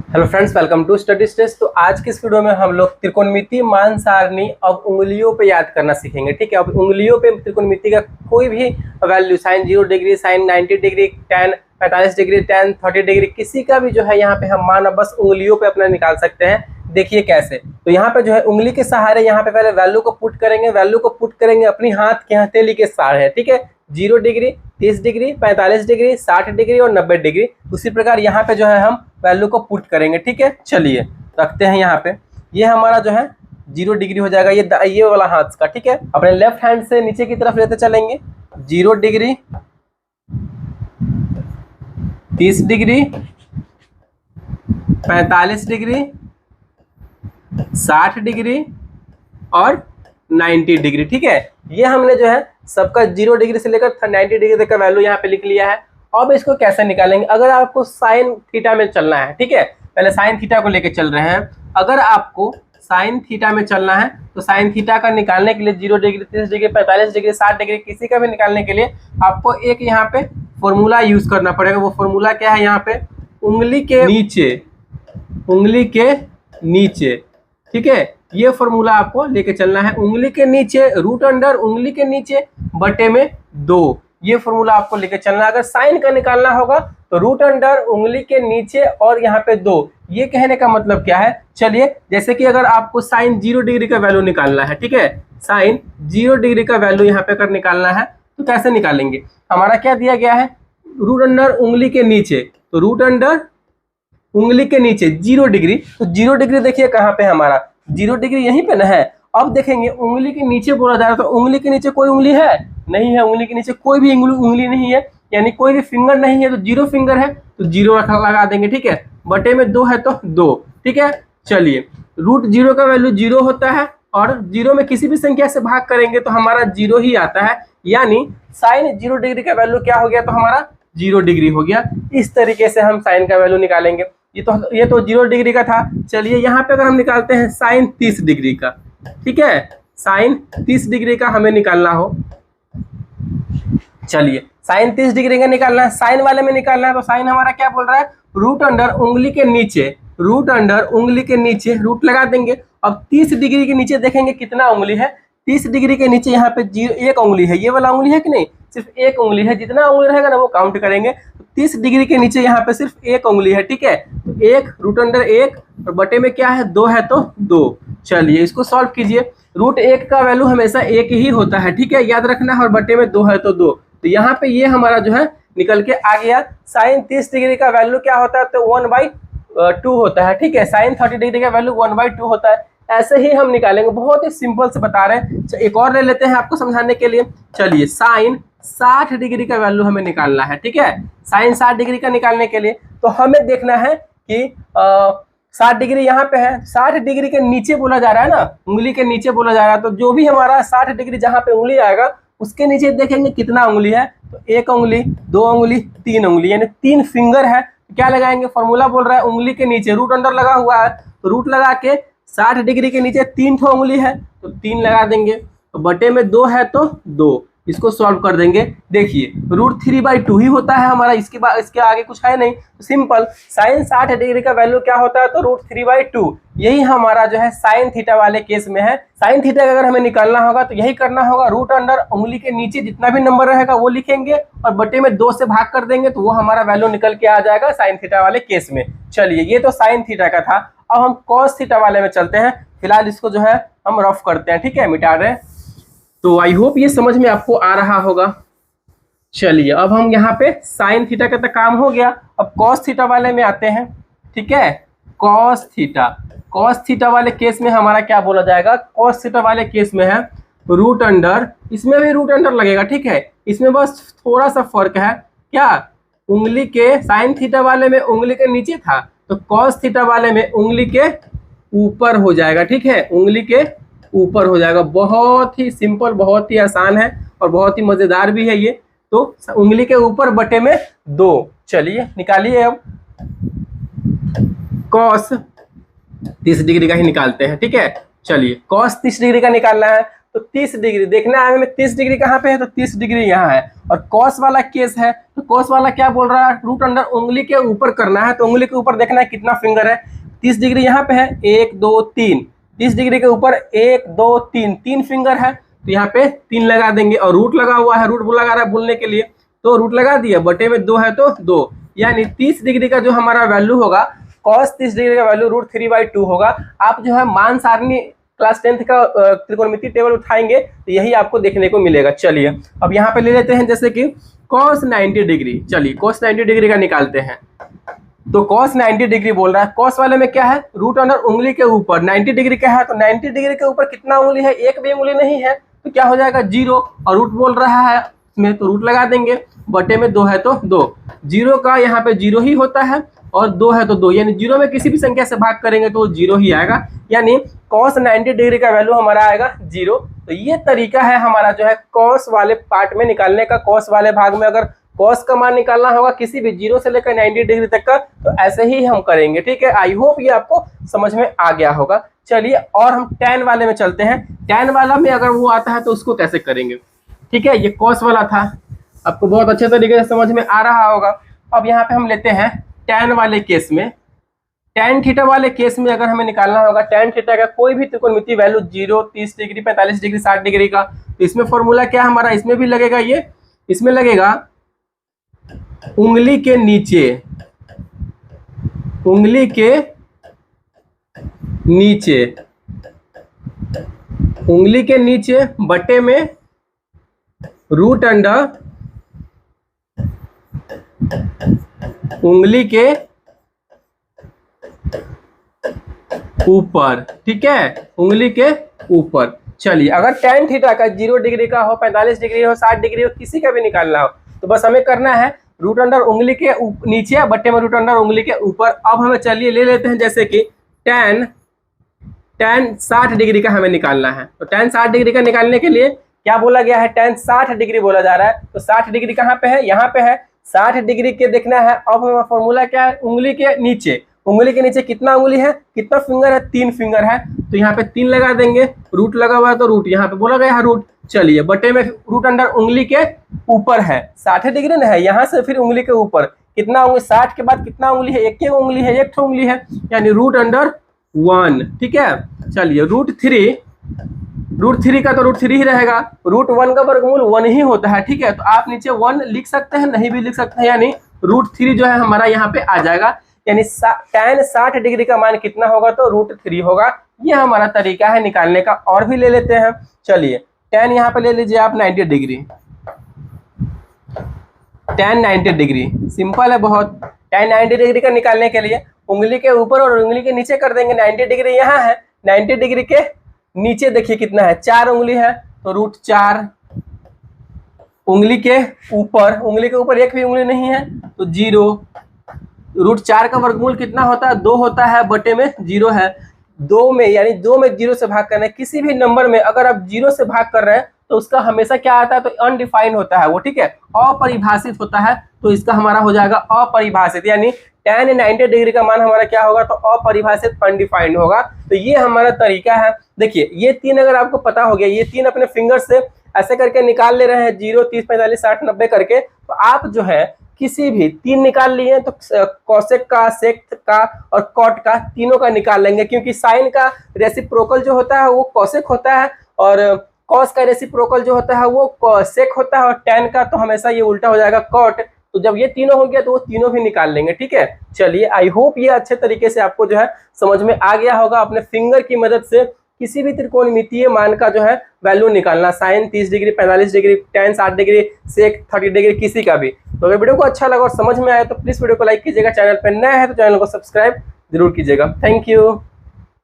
Hello friends, welcome to study stage. तो आज की इस वीडियो में हम लोग त्रिकोणमिति मान सारणी अब उंगलियों पे याद करना सीखेंगे। ठीक है, अब उंगलियों पे त्रिकोणमिति का कोई भी value, sine 0 degree, sine 90 degree, tan 45 degree, tan 30 degree, किसी का भी जो है यहाँ पे हम मान अब बस उंगलियों पे अपना निकाल सकते हैं। देखिए कैसे। तो यहाँ पे जो है उंगली के सहारे यहाँ पे पहले वैल्यू को पुट करेंगे अपनी हाथ के हथेली के सहारे। ठीक है, 0 डिग्री, 30 डिग्री, 45 डिग्री, 60 डिग्री और 90 डिग्री। उसी प्रकार यहाँ पे जो है हम वैल्यू को पुट करेंगे। ठीक है, चलिए रखते हैं यहाँ पे। ये हमारा जो है 0 डिग्री हो जाएगा, ये वाला हाथ का। ठीक है, अपने लेफ्ट हैंड से नीचे की तरफ लेते चलेंगे। 0 डिग्री, 30 डिग्री, 45 डिग्री, 60 डिग्री और 90 डिग्री। ठीक है, ये हमने जो है सबका 0 डिग्री से लेकर 90 डिग्री तक का वैल्यू यहाँ पे लिख लिया है। अब इसको कैसे निकालेंगे? अगर आपको साइन थीटा में चलना है, ठीक है, पहले साइन थीटा को लेके चल रहे हैं। अगर आपको साइन थीटा में चलना है तो साइन थीटा का निकालने के लिए 0 डिग्री, 30 डिग्री, 45 डिग्री, 60 डिग्री, किसी का भी निकालने के लिए आपको एक यहाँ पे फॉर्मूला यूज करना पड़ेगा। वो फॉर्मूला क्या है? यहाँ पे उंगली के नीचे, ठीक है, ये फॉर्मूला आपको लेके चलना है। उंगली के नीचे रूट अंडर उंगली के नीचे बटे में 2, ये फॉर्मूला आपको लेके चलना है। अगर साइन का निकालना होगा तो रूट अंडर उंगली के नीचे और यहाँ पे 2। ये कहने का मतलब क्या है? चलिए, जैसे कि अगर आपको साइन 0 डिग्री का वैल्यू निकालना है, ठीक है, साइन 0 डिग्री का वैल्यू यहाँ पे अगर निकालना है तो कैसे निकालेंगे? हमारा क्या दिया गया है? रूट अंडर उंगली के नीचे, तो रूट अंडर उंगली के नीचे 0 डिग्री। तो 0 डिग्री देखिए कहाँ पे हमारा 0 डिग्री यहीं पे ना है। अब देखेंगे उंगली के नीचे बोला जा रहा है, तो उंगली के नीचे कोई उंगली है? नहीं है, उंगली के नीचे कोई भी उंगली नहीं है, यानी कोई भी फिंगर नहीं है। तो 0 फिंगर है तो 0 लगा देंगे। ठीक है, बटे में 2 है तो 2। ठीक है, चलिए, रूट 0 का वैल्यू 0 होता है और 0 में किसी भी संख्या से भाग करेंगे तो हमारा 0 ही आता है, यानी साइन 0 डिग्री का वैल्यू क्या हो गया? तो हमारा 0 डिग्री हो गया। इस तरीके से हम साइन का वैल्यू निकालेंगे। ये तो 0 डिग्री का था। चलिए, यहाँ पे अगर हम निकालते हैं साइन 30 डिग्री का, ठीक है, साइन 30 डिग्री का हमें निकालना हो। चलिए, साइन 30 डिग्री का निकालना है, साइन वाले में निकालना है। तो साइन हमारा क्या बोल रहा है? रूट अंडर उंगली के नीचे, रूट लगा देंगे। अब 30 डिग्री के नीचे देखेंगे कितना उंगली है। 30 डिग्री के नीचे यहाँ पे 1 उंगली है। ये वाला उंगली है कि नहीं? सिर्फ 1 उंगली है। जितना उंगली रहेगा ना वो काउंट करेंगे। तो 30 डिग्री के नीचे यहाँ पे सिर्फ 1 उंगली है। ठीक है, तो 1 रूट अंडर 1 और बटे में क्या है? 2 है तो 2। चलिए, इसको सॉल्व कीजिए। रूट 1 का वैल्यू हमेशा 1 ही होता है, ठीक है, याद रखना है, और बटे में 2 है तो 2। तो यहाँ पे ये हमारा जो है निकल के आ गया। साइन 30 डिग्री का वैल्यू क्या होता है? तो 1/2 होता है। ठीक है, साइन 30 डिग्री का वैल्यू 1/2 होता है। ऐसे ही हम निकालेंगे, बहुत ही सिंपल से बता रहे हैं। एक और ले लेते हैं आपको समझाने के लिए। चलिए, साइन 60 डिग्री का वैल्यू हमें निकालना है। ठीक है, साइन 60 डिग्री का निकालने के लिए तो हमें देखना है कि 60 डिग्री यहाँ पे है, 60 डिग्री के नीचे बोला जा रहा है ना, उंगली के नीचे बोला जा रहा है। तो जो भी हमारा 60 डिग्री जहाँ पे उंगली आएगा उसके नीचे देखेंगे कितना उंगली है। तो 1 उंगली, 2 उंगली, 3 उंगली, यानी 3 फिंगर है। क्या लगाएंगे? फॉर्मूला बोल रहा है उंगली के नीचे रूट अंडर लगा हुआ है, तो रूट लगा के 60 डिग्री के नीचे 3 ठो उंगली है तो 3 लगा देंगे। तो बटे में 2 है तो 2। इसको सॉल्व कर देंगे। देखिए, रूट 3/2 ही होता है हमारा, इसके आगे कुछ है नहीं। तो सिंपल, साइन 60 डिग्री का वैल्यू क्या होता है? तो रूट 3/2। यही हमारा जो है साइन थीटा वाले केस में है। साइन थीटा का अगर हमें निकालना होगा तो यही करना होगा, रूट अंडर उंगली के नीचे जितना भी नंबर रहेगा वो लिखेंगे और बटे में 2 से भाग कर देंगे तो वो हमारा वैल्यू निकल के आ जाएगा साइन थीटा वाले केस में। चलिए, ये तो साइन थीटा का था। अब हम कॉस थीटा वाले में चलते हैं। फिलहाल इसको जो है हम रफ करते हैं, ठीक है, मिटा रहे हैं। तो आई होप ये समझ में आपको आ रहा होगा। चलिए, अब हम यहाँ पे साइन थीटा का तो काम हो गया। अब कॉस थीटा वाले में आते हैं। ठीक है, कॉस थीटा वाले केस में हमारा क्या बोला जाएगा? कॉस थीटा वाले केस में है रूट अंडर, इसमें भी रूट अंडर लगेगा। ठीक है, इसमें बस थोड़ा सा फर्क है। क्या? उंगली के साइन थीटा वाले में उंगली के नीचे था, तो कॉस थीटा वाले में उंगली के ऊपर हो जाएगा। ठीक है, उंगली के ऊपर हो जाएगा। बहुत ही सिंपल, बहुत ही आसान है और बहुत ही मजेदार भी है ये। तो उंगली के ऊपर बटे में 2। चलिए, निकालिए। अब कॉस 30 डिग्री का ही निकालते हैं। ठीक है, चलिए, कॉस 30 डिग्री का निकालना है तो 30 डिग्री देखना है हमें, 30 डिग्री कहाँ पे है, तो 30 डिग्री यहाँ है। और कॉस वाला केस है, तो कॉस वाला क्या बोल रहा है, रूट अंडर उंगली के ऊपर करना है, तो उंगली के ऊपर देखना है कितना फिंगर है। 30 डिग्री यहाँ पे है, 1 2 3, 30 डिग्री के ऊपर 1 2 3, 3 फिंगर है, तो यहाँ पे 3 लगा देंगे। और रूट लगा हुआ है, रूट लगा रहा है बोलने के लिए, तो रूट लगा दिया, बटे में 2 है तो 2, यानी 30 डिग्री का जो हमारा वैल्यू होगा, cos 30 डिग्री का वैल्यू √3/2 होगा। आप जो है मान सारणी क्लास 10th का त्रिकोणमिति टेबल उठाएंगे तो यही आपको देखने को मिलेगा। चलिए अब यहाँ पे ले लेते हैं जैसे कि cos 90 डिग्री। चलिए cos 90 डिग्री का निकालते हैं। तो cos 90 डिग्री बोल रहा है, cos वाले में क्या है, रूट अंडर उंगली के ऊपर 90 डिग्री का है, तो 90 डिग्री के ऊपर कितना उंगली है, एक भी उंगली नहीं है, तो क्या हो जाएगा 0। और रूट बोल रहा है इसमें, तो रूट लगा देंगे, बटे में 2 है तो 2, 0 का यहाँ पे 0 ही होता है और 2 है तो 2, यानी 0 में किसी भी संख्या से भाग करेंगे तो 0 ही आएगा, यानी cos 90 डिग्री का वैल्यू हमारा आएगा 0। तो ये तरीका है हमारा जो है cos वाले पार्ट में निकालने का। cos वाले भाग में अगर cos का मान निकालना होगा किसी भी 0 से लेकर 90 डिग्री तक का, तो ऐसे ही हम करेंगे, ठीक है। आई होप ये आपको समझ में आ गया होगा। चलिए और हम tan वाले में चलते हैं। tan वाला में अगर वो आता है तो उसको कैसे करेंगे, ठीक है। ये cos वाला था, आपको बहुत अच्छे तरीके से समझ में आ रहा होगा। अब यहाँ पे हम लेते हैं tan वाले केस में। tan थीटा वाले केस में अगर हमें निकालना होगा tan थीटा का कोई भी त्रिकोणमिति वैल्यू 0, 30 डिग्री, 45 डिग्री, 60 डिग्री का, तो इसमें फॉर्मूला क्या हमारा, इसमें भी लगेगा ये, इसमें लगेगा उंगली के नीचे, उंगली के नीचे, उंगली के नीचे बटे में रूट अंडर उंगली के ऊपर, ठीक है, उंगली के ऊपर। चलिए अगर tan थीटा का 0 डिग्री का हो, 45 डिग्री हो, 60 डिग्री हो, किसी का भी निकालना हो, तो बस हमें करना है रूट अंडर उंगली के नीचे बटे में रूट अंडर उंगली के ऊपर। अब हमें चलिए ले लेते हैं जैसे कि tan 60 डिग्री का हमें निकालना है। तो tan 60 डिग्री का निकालने के लिए क्या बोला गया है, tan 60 डिग्री बोला जा रहा है। तो 60 डिग्री कहाँ पे है, यहाँ पे है। 60 डिग्री के देखना है। अब हमारा फॉर्मूला क्या है, उंगली के नीचे, उंगली के नीचे कितना उंगली है, कितना फिंगर है, 3 फिंगर है, तो यहाँ पे 3 लगा देंगे। रूट लगा हुआ है तो रूट, यहाँ पे बोला गया है रूट। चलिए बटे में रूट अंडर उंगली के ऊपर है, 60 डिग्री ना है, यहाँ से फिर उंगली के ऊपर कितना उंगली, 60 के बाद कितना उंगली है, एक उंगली है, एक उंगली है, यानी रूट अंडर 1, ठीक है। चलिए रूट थ्री का तो रूट 3 ही रहेगा, रूट 1 का वर्गमूल 1 ही होता है, ठीक है। तो आप नीचे 1 लिख सकते हैं, नहीं भी लिख सकते हैं, यानी रूट 3 जो है हमारा यहाँ पे आ जाएगा, यानी tan 60 डिग्री का मान कितना होगा, तो रूट 3 होगा। ये हमारा तरीका है निकालने का। और भी ले लेते हैं। चलिए tan यहाँ पे ले लीजिए आप 90 डिग्री, tan 90 डिग्री सिंपल है बहुत। tan 90 डिग्री का निकालने के लिए उंगली के ऊपर और उंगली के नीचे कर देंगे। 90 डिग्री यहाँ है, 90 डिग्री के नीचे देखिए कितना है, 4 उंगली है, तो रूट 4। उंगली के ऊपर एक भी उंगली नहीं है, तो 0। रूट 4 का वर्गमूल कितना होता है, 2 होता है, बटे में 0 है। 2 में, यानी 2 में 0 से भाग करना है। किसी भी नंबर में अगर आप 0 से भाग कर रहे हैं तो उसका हमेशा क्या आता है, तो अनडिफाइंड होता है वो, ठीक है, अपरिभाषित होता है। तो इसका हमारा हो जाएगा अपरिभाषित, यानी tan 90 डिग्री का मान हमारा क्या होगा, तो अपरिभाषित, अनडिफाइंड होगा। तो ये हमारा तरीका है। देखिए ये 3 अगर आपको पता हो गया, ये 3 अपने फिंगर से ऐसे करके निकाल ले रहे हैं, 0, 30, 45, 60, 90 करके, तो आप जो है किसी भी 3 निकाल लिए तो कोसेक का, सेक का और कॉट का, तीनों का निकाल लेंगे, क्योंकि साइन का रेसिप्रोकल जो होता है वो कोसेक होता है और कॉस का रेसिप्रोकल जो होता है वो सेक होता है, और tan का तो हमेशा ये उल्टा हो जाएगा, कॉट। तो जब ये तीनों हो गया तो वो तीनों भी निकाल लेंगे, ठीक है। चलिए आई होप ये अच्छे तरीके से आपको जो है समझ में आ गया होगा। अपने फिंगर की मदद से किसी भी त्रिकोणमितीय मान का जो है वैल्यू निकालना, sine 30 degree, 45 degree, tan 60 degree, sec 30 degree, किसी का भी। तो अगर वीडियो को अच्छा लगा और समझ में आया तो प्लीज वीडियो को लाइक कीजिएगा, चैनल पर नया है तो चैनल को सब्सक्राइब जरूर कीजिएगा। Thank you.